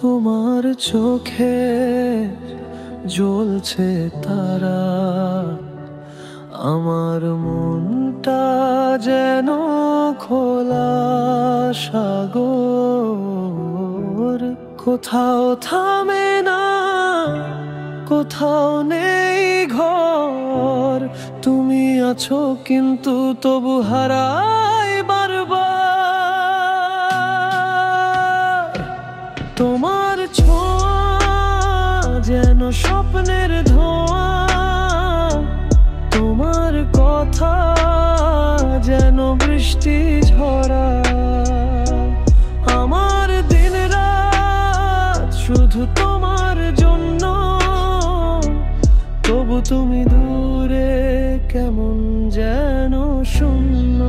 তোমার চোখে জ্বলছে তারা, আমার মনটা যেন খোলা সাগর। কোথাও থামে না, কোথাও নেই ঘর, তুমি আছো কিন্তু তবু হারাই বারবার। তোমার ছোঁয়া যেন স্বপ্নের ধোঁয়া, তোমার কথা যেন বৃষ্টি ঝরা। আমার দিন রাত শুধু তোমার জন্য, তবু তুমি দূরে কেমন যেন শূন্য।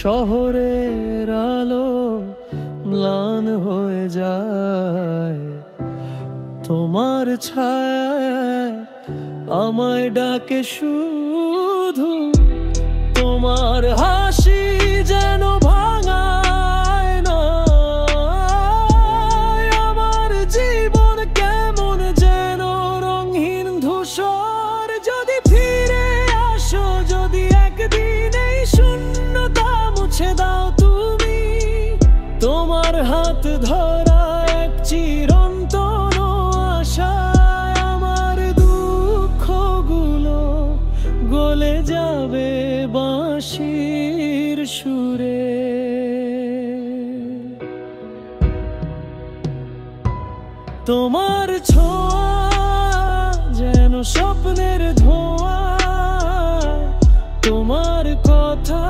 শহরের আলো ম্লান হয়ে যায়, তোমার ছায়ায় আমায় ডাকে শুধু। তোমার হাসি যেন ভাঙায় না আমার জীবন, কেমন যেন রঙহীন ধূসর। যদি ফিরে আসো, যদি একদিন এই শূন্যতা মুছে দাও তুমি, তোমার হাত ধরা এক চিরন্তন আশায় আমার দুঃখগুলো গলে যাবে বাঁশির সুরে। তোমার ছোঁয়া যেন স্বপ্নের ধোঁয়া, তোমার কথা